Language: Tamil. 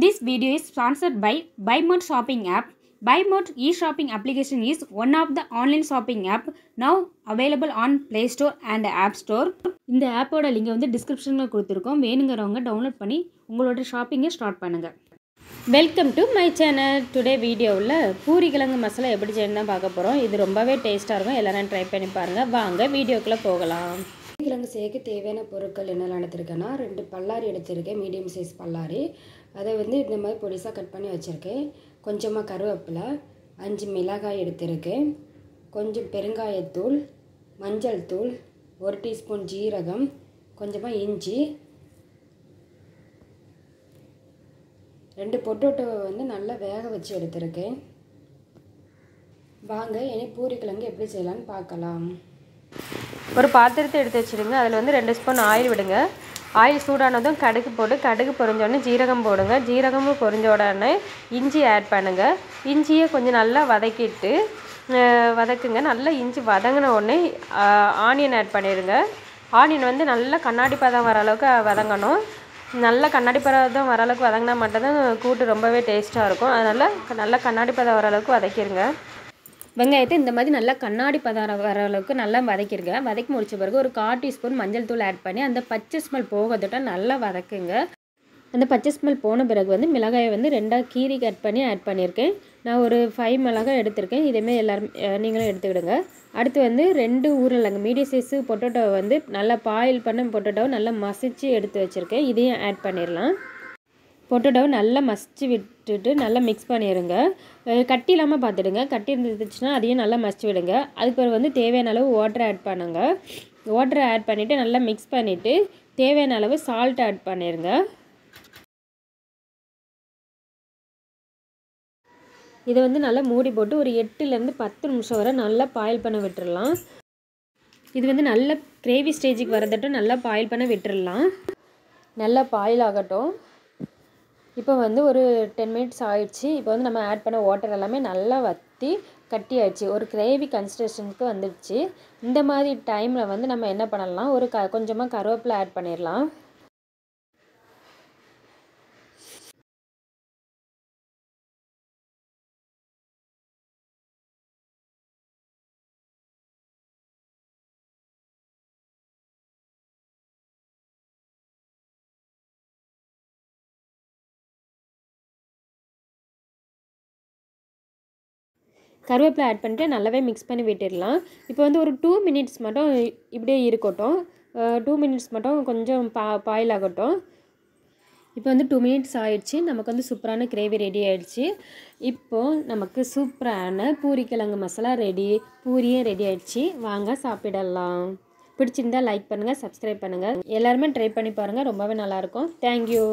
This video is sponsored by BuyMode shopping app. BuyMode e-shopping application is one of the online shopping app now available on Play Store and App Store. இந்த ஆப்போட லிங்கை வந்து டிஸ்கிரிப்ஷனில் கொடுத்துருக்கோம். வேணுங்கிறவங்க டவுன்லோட் பண்ணி உங்களோட ஷாப்பிங்கை ஸ்டார்ட் பண்ணுங்கள். Welcome to my channel. Today வீடியோவில் பூரி கிழங்கு மசாலா எப்படி செய்யணும் தான் பார்க்க போகிறோம். இது ரொம்பவே டேஸ்ட்டாக இருக்கும். எல்லோரும் ட்ரை பண்ணி பாருங்கள். வாங்க வீடியோக்குள்ளே போகலாம். கிழங்கு செய்யக்கு தேவையான பொருட்கள் என்னெல்லாம் எடுத்திருக்கேன்னா 2 பல்லாரி எடுத்திருக்கேன், மீடியம் சைஸ் பல்லாரி. அதை வந்து இந்த மாதிரி பொடிசாக கட் பண்ணி வச்சுருக்கேன். கொஞ்சமாக கருவேப்பிலை, 5 மிளகாய் எடுத்திருக்கேன், கொஞ்சம் பெருங்காயத்தூள், மஞ்சள் தூள், 1 டீஸ்பூன் ஜீரகம், கொஞ்சமாக இஞ்சி, 2 பொட்டேட்டோவை வந்து நல்லா வேக வச்சு எடுத்திருக்கேன். வாங்க இனி பூரி கிழங்கு எப்படி செய்யலான்னு பார்க்கலாம். ஒரு பாத்திரத்தை எடுத்து வச்சுடுங்க. அதில் வந்து 2 ஸ்பூன் ஆயில் விடுங்க. ஆயில் சூடானதும் கடுகு போட்டு, கடுகு பொரிஞ்சோடனே ஜீரகம் போடுங்க. ஜீரகமும் பொரிஞ்ச உடனே இஞ்சி ஆட் பண்ணுங்கள். இஞ்சியை கொஞ்சம் நல்லா வதக்குங்க. நல்லா இஞ்சி வதங்கின உடனே ஆனியன் ஆட் பண்ணிடுங்க. ஆனியன் வந்து நல்லா கண்ணாடி பதம் வர அளவுக்கு வதங்கணும். நல்லா கண்ணாடி பதம் வர அளவுக்கு வதங்கினா மட்டும்தான் கூட்டு ரொம்பவே டேஸ்ட்டாக இருக்கும். அதனால் நல்லா கண்ணாடி பதம் வர அளவுக்கு வதக்கிடுங்க. வெங்காயத்தை இந்த மாதிரி நல்லா கண்ணாடி பதம் வர அளவுக்கு நல்லா வதக்கிடுங்க. வதக்கி முடிச்ச பிறகு ஒரு 1/4 டீஸ்பூன் மஞ்சள் தூள் ஆட் பண்ணி அந்த பச்சை ஸ்மெல் போகிறதுட்ட நல்லா வதக்குங்க. அந்த பச்சை ஸ்மெல் போன பிறகு வந்து மிளகாயை வந்து 2ஆக கீரி கட் பண்ணி ஆட் பண்ணியிருக்கேன். நான் ஒரு 5 மிளகாய் எடுத்திருக்கேன். இதேமாதிரி எல்லோரும் நீங்களும் எடுத்துக்கிடுங்க. அடுத்து வந்து 2 உருளைக்கிழங்கு மீடியம் சைஸு பொட்டேட்டோவை வந்து நல்லா பாயில் பண்ண பொட்டேட்டோவை நல்லா மசிச்சு எடுத்து வச்சுருக்கேன். இதையும் ஆட் பண்ணிடலாம். பொட்டேட்டோவை நல்லா மசிச்சு விட்டுட்டு நல்லா மிக்ஸ் பண்ணிடுங்க. கட்டி இல்லாமல் பார்த்துடுங்க. கட்டி இருந்துச்சுன்னா அதையும் நல்லா மசிச்சு விடுங்க. அதுக்கு பிறகு வந்து தேவையான அளவு வாட்டர் ஆட் பண்ணுங்கள். வாட்டரை ஆட் பண்ணிவிட்டு நல்லா மிக்ஸ் பண்ணிவிட்டு தேவையான அளவு சால்ட் ஆட் பண்ணிடுங்க. இதை வந்து நல்லா மூடி போட்டு ஒரு 8லேருந்து 10 நிமிஷம் வரை நல்லா பாயில் பண்ண விட்டுடலாம். இது வந்து நல்ல கிரேவி ஸ்டேஜுக்கு வரதட்டும் நல்லா பாயில் பண்ண விட்டுடலாம். நல்லா பாயில் ஆகட்டும். இப்போ வந்து ஒரு 10 மினிட்ஸ் ஆயிடுச்சு. இப்போ வந்து நம்ம ஆட் பண்ண வாட்டர் எல்லாமே நல்லா வற்றி கட்டி ஆயிடுச்சு. ஒரு கிரேவி கன்சிஸ்டன்ஸுக்கு வந்துடுச்சு. இந்த மாதிரி டைமில் வந்து நம்ம என்ன பண்ணலாம், ஒரு கொஞ்சமாக கருவேப்பிலை ஆட் பண்ணிடலாம். கருவேப்பிலை ஆட் பண்ணிட்டு நல்லாவே மிக்ஸ் பண்ணி விட்டுடலாம். இப்போ வந்து ஒரு 2 மினிட்ஸ் மட்டும் இப்படியே இருக்கட்டும். 2 மினிட்ஸ் மட்டும் கொஞ்சம் பாயில் ஆகட்டும். இப்போ வந்து 2 மினிட்ஸ் ஆயிடுச்சு. நமக்கு வந்து சூப்பரான கிரேவி ரெடி ஆகிடுச்சு. இப்போது நமக்கு சூப்பரான பூரி கிழங்கு மசாலா ரெடி. பூரியும் ரெடி ஆகிடுச்சு. வாங்க சாப்பிடலாம். பிடிச்சிருந்தால் லைக் பண்ணுங்கள், சப்ஸ்கிரைப் பண்ணுங்கள். எல்லாருமே ட்ரை பண்ணி பாருங்கள். ரொம்பவே நல்லாயிருக்கும். தேங்க்யூ.